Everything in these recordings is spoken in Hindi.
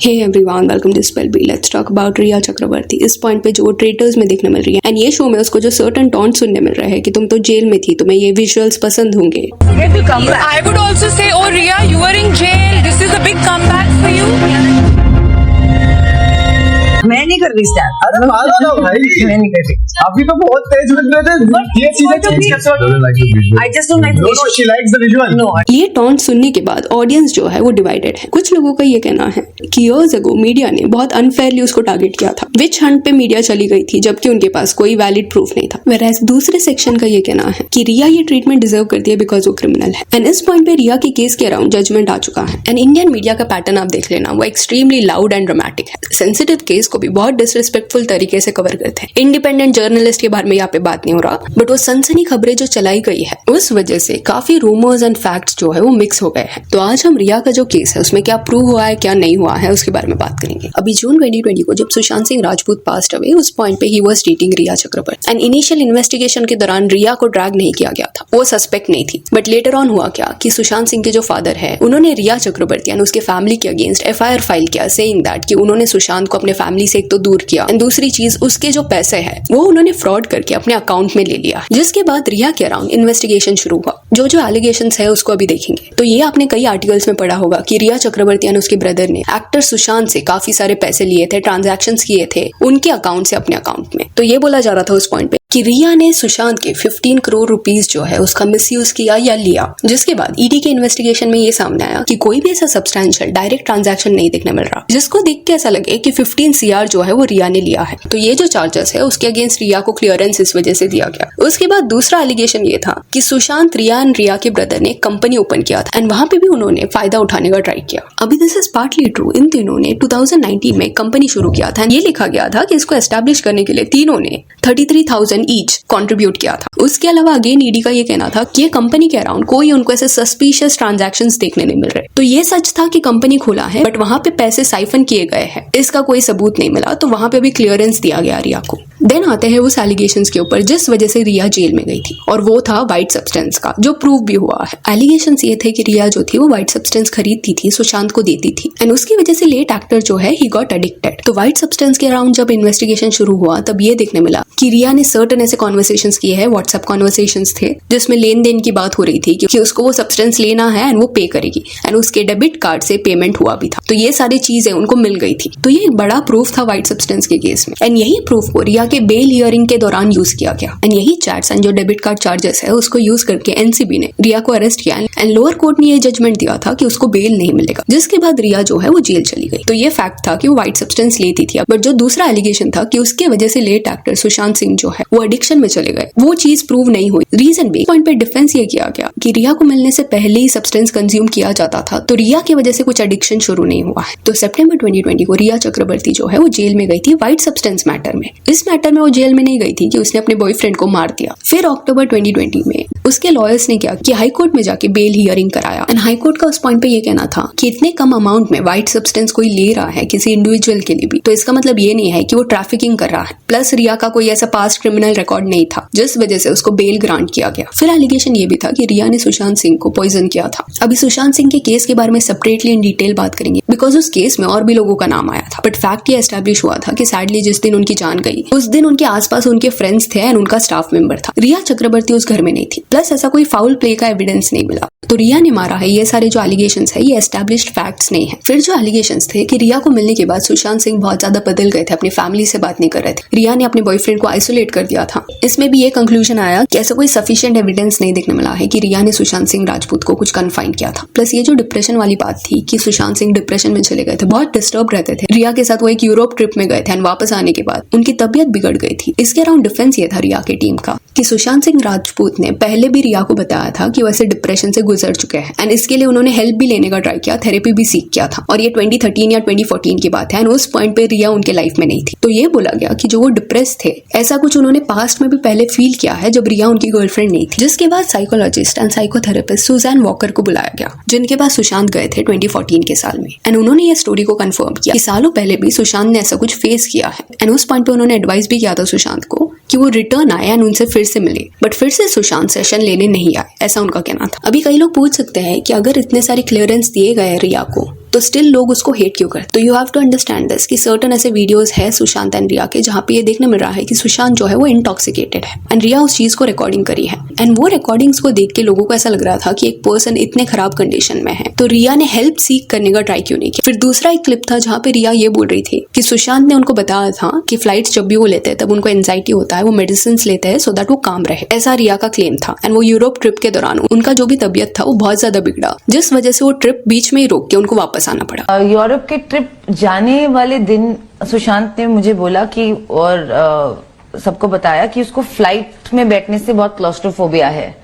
Hey everyone, welcome to spell bee. Let's talk about Riya Chakraborty. इस पॉइंट पे जो ट्रेटर्स में देखने मिल रही है एंड ये शो में उसको जो सर्टन टॉन्ट सुनने मिल रहा है कि तुम तो जेल में थी, तुम्हें ये विजुअल्स पसंद होंगे। I would also say, oh Riya, you were in jail. This is a big comeback for you. मैं नहीं कर रही स्टैंड। अरे मारो ना भाई, मैं नहीं कर रही। अभी तो बहुत तेज लग रहे थे। ये चीजें चेंज कर सकते हो। I just don't like No, no, she likes the visual. No. ये टॉन्ट सुनने के बाद ऑडियंस जो है वो डिवाइडेड है। कुछ लोगों का ये कहना है कि ईयर्स अगो मीडिया ने बहुत अनफेयरली उसको टारगेट किया था, विच हंट पे मीडिया चली गई थी जबकि उनके पास कोई वैलिड प्रूफ नहीं था। वेरएज दूसरे सेक्शन का ये कहना है कि रिया ये ट्रीटमेंट डिजर्व करती है बिकॉज वो क्रिमिनल है। एंड इस पॉइंट पे रिया के केस के अराउंड जजमेंट आ चुका है। एंड इंडियन मीडिया का पैटर्न आप देख लेना, वो एक्सट्रीमली लाउड एंड ड्रामेटिक है। सेंसिटिव केस को भी बहुत डिसरिस्पेक्टफुल तरीके से कवर करते हैं। इंडिपेंडेंट जर्नलिस्ट के बारे में यहाँ पे बात नहीं हो रहा, बट वो सनसनी खबरें जो चलाई गई है उस वजह से काफी रूमर्स एंड फैक्ट्स जो है वो मिक्स हो गए हैं। तो आज हम रिया का जो केस है उसमें क्या प्रूव हुआ है क्या नहीं हुआ है उसके बारे में बात करेंगे। अभी जून 2020 को जब सुशांत सिंह राजपूत पास्ट अवे, उस पॉइंट पे ही was dating Rhea Chakraborty. And initial investigation के दौरान रिया को ड्रैग नहीं किया गया था, वो सस्पेक्ट नहीं थी। बट लेटर ऑन हुआ क्या कि सुशांत सिंह के जो फादर है उन्होंने रिया चक्रवर्ती एंड उसके फैमिली के अगेंस्ट एफआईआर फाइल किया, सेइंग दैट कि उन्होंने सुशांत को अपने फैमिली से एक तो दूर किया एंड दूसरी चीज उसके जो पैसे है वो उन्होंने फ्रॉड करके अपने अकाउंट में ले लिया। जिसके बाद रिया के अराउंड इन्वेस्टिगेशन शुरू हुआ। जो जो एलिगेशंस है उसको अभी देखेंगे। तो ये आपने कई आर्टिकल्स में पढ़ा होगा कि रिया चक्रवर्ती एंड उसके ब्रदर ने एक्टर सुशांत से काफी सारे पैसे लिए थे, ट्रांजैक्शंस किए थे उनके अकाउंट से अपने अकाउंट में। तो ये बोला जा रहा था उस पॉइंट पे कि रिया ने सुशांत के 15 करोड़ रुपीस जो है उसका मिसयूज किया या लिया। जिसके बाद ईडी के इन्वेस्टिगेशन में ये सामने आया कि कोई भी ऐसा सब्सटैंशियल डायरेक्ट ट्रांजैक्शन नहीं देखने मिल रहा जिसको देख के ऐसा लगे कि 15 CR जो है वो रिया ने लिया है। तो ये जो चार्जेस है उसके अगेंस्ट रिया को क्लियरेंस इस वजह से दिया गया। उसके बाद दूसरा एलिगेशन ये था कि सुशांत, रिया एंड रिया के ब्रदर ने कंपनी ओपन किया था एंड वहां पे भी उन्होंने फायदा उठाने का ट्राई किया। अभी दिस इज पार्टली ट्रू। इन तीनों ने 2019 में कंपनी शुरू किया था। ये लिखा गया था कि इसको एस्टैब्लिश करने के लिए तीनों ने 33,000 ईच कंट्रीब्यूट किया था। उसके अलावा अगेन ईडी का ये कहना था कि ये कंपनी के अराउंड कोई उनको ऐसे सस्पिशियस ट्रांजैक्शंस देखने नहीं मिल रहे। तो ये सच था कि कंपनी खुला है बट वहां पे पैसे साइफन किए गए हैं, इसका कोई सबूत नहीं मिला। तो वहां पे भी क्लियरेंस दिया गया रिया को। देन आते हैं उस एलिगेशंस के ऊपर जिस वजह से रिया जेल में गई थी, और वो था व्हाइट सब्सटेंस का, जो प्रूव भी हुआ है। एलिगेशंस ये थे कि रिया जो थी वो व्हाइट सब्सटेंस खरीदती थी, सुशांत को देती थी एंड उसकी वजह से लेट एक्टर जो है ही गॉट एडिक्टेड। तो व्हाइट सब्सटेंस के अराउंड जब इन्वेस्टिगेशन शुरू हुआ तब ये देखने मिला कि रिया ने सर्टन ऐसे कॉन्वर्सेशंस किए हैं, व्हाट्सएप कॉन्वर्सेशंस थे जिसमें लेन देन की बात हो रही थी क्योंकि उसको वो सब्सटेंस लेना है एंड वो पे करेगी एंड उसके डेबिट कार्ड से पेमेंट हुआ भी था। तो ये सारी चीजें उनको मिल गई थी। तो ये एक बड़ा प्रूफ था व्हाइट सब्सटेंस के केस में एंड यही प्रूफ को रिया के बेल हियरिंग के दौरान यूज किया गया। एंड यही चैट्स एंड जो डेबिट कार्ड चार्जेस है उसको यूज करके एनसीबी ने रिया को अरेस्ट किया एंड लोअर कोर्ट ने ये जजमेंट दिया था कि उसको बेल नहीं मिलेगा। जिसके बाद रिया जो है वो जेल चली गई। तो ये फैक्ट था कि वो व्हाइट सब्सटेंस लेती थी। बट जो दूसरा एलिगेशन था कि उसके वजह से लेट एक्टर सुशांत सिंह जो है वो एडिक्शन में चले गए, वो चीज प्रूव नहीं हुई। रीजन भी पॉइंट पे डिफेंस ये किया गया कि रिया को मिलने से पहले ही सब्सटेंस कंज्यूम किया जाता था, तो रिया की वजह से कुछ एडिक्शन शुरू नहीं हुआ है। तो सितंबर 2020 को रिया चक्रवर्ती जो है वो जेल में गई थी व्हाइट सब्सटेंस मैटर में। इस मैटर में वो जेल में नहीं गई थी कि उसने अपने बॉयफ्रेंड को मार दिया। फिर अक्टूबर 2020 में उसके लॉयर्स ने क्या कि हाई कोर्ट में जाके बेल हियरिंग कराया एंड हाई कोर्ट का उस पॉइंट पे ये कहना था कि इतने कम अमाउंट में व्हाइट सब्सटेंस कोई ले रहा है किसी इंडिविजुअल के लिए भी, तो इसका मतलब ये नहीं है कि वो ट्रैफिकिंग कर रहा है। प्लस रिया का कोई ऐसा पास्ट क्रिमिनल रिकॉर्ड नहीं था जिस वजह से उसको बेल ग्रांट किया गया। फिर एलिगेशन ये भी था कि रिया ने सुशांत सिंह को पॉइजन किया था। अभी सुशांत सिंह के केस के बारे में सेपरेटली इन डिटेल बात करेंगे बिकॉज उस केस में और भी लोगों का नाम आया था। बट फैक्ट ये एस्टैब्लिश हुआ था कि सैडली जिस दिन उनकी जान गई उस दिन उनके आसपास उनके फ्रेंड्स थे एंड उनका स्टाफ मेंबर था। रिया चक्रवर्ती उस घर में नहीं थी। प्लस ऐसा कोई फाउल प्ले का एविडेंस नहीं मिला। तो रिया ने मारा है, ये सारे जो एलिगेशंस है ये एस्टैब्लिश्ड फैक्ट्स नहीं है। फिर जो एलिगेशंस थे कि रिया को मिलने के बाद सुशांत सिंह बहुत ज्यादा बदल गए थे, अपनी फैमिली से बात नहीं कर रहे थे, रिया ने अपने बॉयफ्रेंड को आइसोलेट कर दिया था। इसमें भी ये कंक्लूजन आया कि ऐसा कोई सफिशिएंट एविडेंस नहीं देखने मिला है कि रिया ने सुशांत सिंह राजपूत को कुछ कन्फाइन किया था। प्लस ये जो डिप्रेशन वाली बात थी कि सुशांत सिंह डिप्रेशन में चले गए थे, बहुत डिस्टर्ब रहते थे। रिया के साथ वो एक यूरोप ट्रिप में गए थे एंड वापस आने के बाद उनकी तबियत बिगड़ गई थी। इसके अराउंड डिफेंस ये था रिया की टीम का कि सुशांत सिंह राजपूत ने पहले भी रिया को बताया था कि वैसे डिप्रेशन से गुजर चुके हैं एंड इसके लिए उन्होंने हेल्प भी लेने का ट्राई किया, थेरेपी भी सीख किया था। और ये 2013 या 2014 की बात है एंड उस पॉइंट पे रिया उनके लाइफ में नहीं थी। तो ये बोला गया कि जो वो डिप्रेस थे ऐसा कुछ उन्होंने पास्ट में भी पहले फील किया है जब रिया उनकी गर्लफ्रेंड नहीं थी। जिसके बाद psychologist and psychotherapist Suzanne Walker को बुलाया गया जिनके पास सुशांत गए थे 2014 के साल में एंड उन्होंने ये स्टोरी को कंफर्म किया कि सालों पहले भी सुशांत ने ऐसा कुछ फेस किया है एंड उस पॉइंट पे उन्होंने एडवाइस भी किया था सुशांत को कि वो रिटर्न आए एंड उनसे फिर से मिले। बट फिर से सुशांत सेशन लेने नहीं आए, ऐसा उनका कहना था। अभी कई लोग पूछ सकते हैं कि अगर इतने सारे क्लियरेंस दिए गए रिया को तो स्टिल लोग उसको हेट क्यों करते? तो you have to understand this कि सर्टन ऐसे वीडियोस है सुशांत एंड रिया के जहाँ पे ये देखने मिल रहा है कि सुशांत जो है वो इंटॉक्सिकेटेड है एंड रिया उस चीज को रिकॉर्डिंग करी है एंड वो रिकॉर्डिंग्स को देख के लोगों को ऐसा लग रहा था कि एक पर्सन इतने खराब कंडीशन में है तो रिया ने हेल्प सीख करने का ट्राई क्यों नहीं किया। फिर दूसरा एक क्लिप था जहाँ पे रिया ये बोल रही थी कि सुशांत ने उनको बताया था कि फ्लाइट्स जब भी वो लेते हैं तब उनको एंजाइटी होता है, वो मेडिसिन लेते हैं सो दैट वो काम रहे, ऐसा रिया का क्लेम था। एंड वो यूरोप ट्रिप के दौरान उनका जो भी तबीयत था वो बहुत ज्यादा बिगड़ा, जिस वजह से वो ट्रिप बीच में ही रोक के उनको वापस आना पड़ा। यूरोप के ट्रिप जाने वाले दिन सुशांत ने मुझे बोला कि और सबको बताया कि उसको फ्लाइट में बैठने से बहुत क्लॉस्ट्रोफोबिया है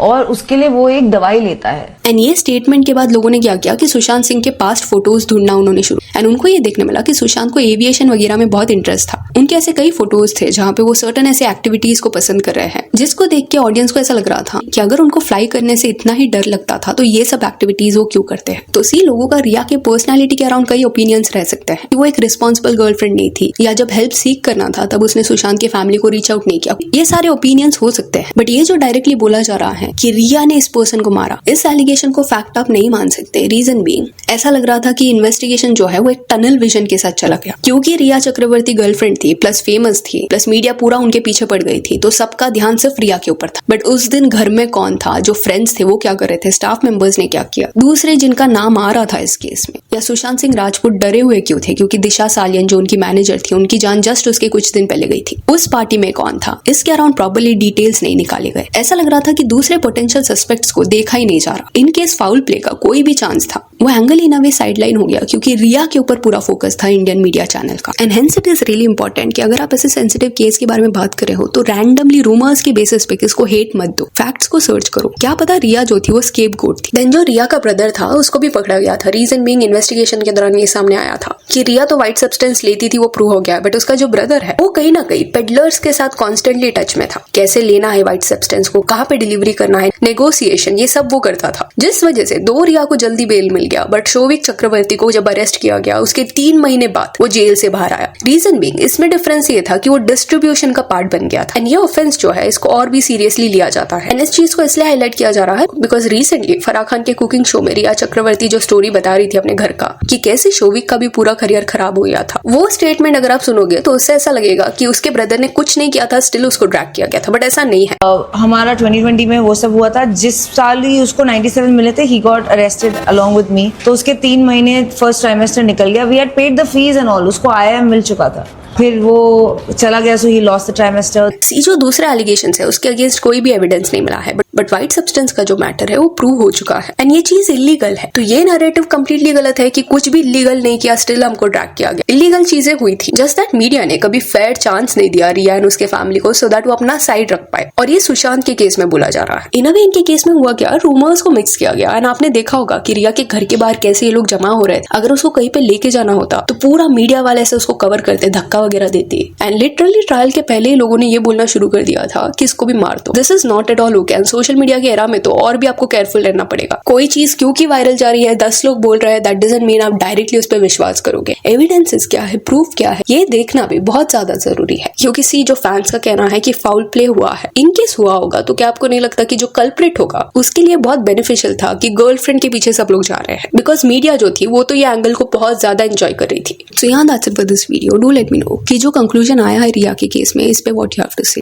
और उसके लिए वो एक दवाई लेता है। एंड ये स्टेटमेंट के बाद लोगों ने क्या किया कि सुशांत सिंह के पास्ट फोटोज ढूंढना उन्होंने शुरू, एंड उनको ये देखने मिला कि सुशांत को एविएशन वगैरह में बहुत इंटरेस्ट था। उनके ऐसे कई फोटोज थे जहाँ पे वो सर्टन ऐसे एक्टिविटीज को पसंद कर रहे हैं जिसको देख के ऑडियंस को ऐसा लग रहा था कि अगर उनको फ्लाई करने से इतना ही डर लगता था तो ये सब एक्टिविटीज वो क्यों करते हैं। तो सी लोगों का रिया के पर्सनैलिटी के अराउंड कई ओपिनियंस रह सकते हैं कि वो एक रिस्पॉन्सिबल गर्लफ्रेंड नहीं थी या जब हेल्प सीख करना था तब उसने सुशांत की फैमिली को रीच आउट नहीं किया। ये सारे ओपिनियंस हो सकते हैं, बट ये जो डायरेक्टली बोला जा रहा है कि रिया ने इस पर्सन को मारा, इस एलिगेशन को फैक्ट आप नहीं मान सकते। रीजन बीइंग ऐसा लग रहा था कि इन्वेस्टिगेशन जो है वो एक टनल विजन के साथ चला गया, क्योंकि रिया चक्रवर्ती गर्लफ्रेंड थी प्लस फेमस थी प्लस मीडिया पूरा उनके पीछे पड़ गई थी तो सबका ध्यान सिर्फ रिया के ऊपर था। बट उस दिन घर में कौन था, जो फ्रेंड्स थे वो क्या कर रहे थे, स्टाफ मेंबर्स ने क्या किया, दूसरे जिनका नाम आ रहा था इस केस में, या सुशांत सिंह राजपूत डरे हुए क्यों थे क्योंकि दिशा सालियन जो उनकी मैनेजर थी उनकी जान जस्ट उसके कुछ दिन पहले गई थी, उस पार्टी में कौन था, इसके अराउंड प्रॉपर्ली डिटेल्स नहीं निकाले गए। ऐसा लग रहा था कि दूसरे पोटेंशियल सस्पेक्ट्स को देखा ही नहीं जा रहा। इन केस फाउल प्ले का कोई भी चांस था वो angle in a way sideline हो गया क्योंकि रिया के ऊपर पूरा फोकस था इंडियन मीडिया चैनल का। And hence it is really important कि अगर आप ऐसे सेंसिटिव केस के बारे में बात कर रहे हो तो रैंडमली रूमर्स के बेसिस पे किसको हेट मत दो, फैक्ट्स को सर्च करो। क्या पता रिया जो थी वो स्केपगोट थी। देन जो रिया का ब्रदर था उसको भी पकड़ा गया था। रीजन बीइंग इन्वेस्टिगेशन के दौरान ये सामने आया था कि रिया तो व्हाइट सब्सटेंस लेती थी, वो प्रूव हो गया, बट उसका जो ब्रदर है वो कहीं ना कहीं पेडलर्स के साथ कॉन्स्टेंटली टच में था। कैसे लेना है व्हाइट सब्सटेंस को, कहाँ पे डिलीवरी करना है, नेगोशिएशन, ये सब वो करता था, जिस वजह से दो रिया को जल्दी बेल मिल गया बट शोविक चक्रवर्ती को जब अरेस्ट किया गया उसके 3 महीने बाद वो जेल से बाहर आया। रीजन बीइंग इसमें डिफरेंस ये था कि वो डिस्ट्रीब्यूशन का पार्ट बन गया था। एंड ये ऑफेंस जो है इसको और भी सीरियसली लिया जाता है। एंड इस चीज को इसलिए हाईलाइट किया जा रहा है बिकॉज रिसेंटली फराह खान के कुकिंग शो में रिया चक्रवर्ती जो स्टोरी बता रही थी अपने घर का कि कैसे शोविक का भी पूरा करियर खराब हो गया था, वो स्टेटमेंट अगर आप सुनोगे तो उससे ऐसा लगेगा कि उसके ब्रदर ने कुछ नहीं किया था, स्टिल उसको ड्रैग किया गया था, बट ऐसा नहीं है। हमारा 2020 में वो सब हुआ था। जिस साल ही उसको 97 मिले थे, he got arrested along with me. तो उसके 3 महीने फर्स्ट ट्राइमेस्टर निकल गया। We had paid the fees and all, उसको IIM मिल चुका था, फिर वो चला गया, so he lost the trimester. जो दूसरे एलिगेशंस है उसके अगेंस्ट कोई भी एविडेंस नहीं मिला है, बट व्हाइट सब्सटेंस का जो मैटर है वो प्रूव हो चुका है एंड ये चीज इलीगल है। तो ये नैरेटिव कंप्लीटली गलत है कि कुछ भी इलीगल नहीं किया स्टिल हमको ड्रैग किया गया। इलीगल चीजें हुई थी, जस्ट दैट मीडिया ने कभी फेयर चांस नहीं दिया रिया एंड उसके फैमिली को सो दैट वो अपना साइड रख पाए। और ये सुशांत के केस में बोला जा रहा है। इन अ वे इनके केस में हुआ क्या, रूमर्स को मिक्स किया गया एंड आपने देखा होगा कि रिया के घर के बाहर कैसे ये लोग जमा हो रहे थे। अगर उसको कहीं पे लेके जाना होता तो पूरा मीडिया वाले से उसको कवर करते, धक्का वगैरह देते एंड लिटरली ट्रायल के पहले ही लोगों ने ये बोलना शुरू कर दिया था कि इसको भी मार दो। This is not at all okay and social media के एरा में तो और भी आपको केयरफुल रहना पड़ेगा। कोई चीज क्योंकि वायरल जा रही है, 10 लोग बोल रहे हैं, दैट डजंट मीन आप डायरेक्टली उस पर विश्वास करोगे। एविडेंसेस क्या है, प्रूफ क्या है, ये देखना भी बहुत ज्यादा जरूरी है। क्योंकि सी जो फैंस का कहना है कि फाउल प्ले हुआ है, इनकेस हुआ होगा तो क्या आपको नहीं लगता कि जो कल्प्रिट होगा उसके लिए बहुत बेनिफिशियल था कि गर्लफ्रेंड के पीछे सब लोग जा रहे हैं, बिकॉज मीडिया जो थी वो तो ये एंगल को बहुत ज्यादा एंजॉय कर रही थी। सो यहाँ that's it for this video. Do let me know कि जो कंक्लूजन आया है रिया के केस में, इस पे व्हाट यू हैव टू से।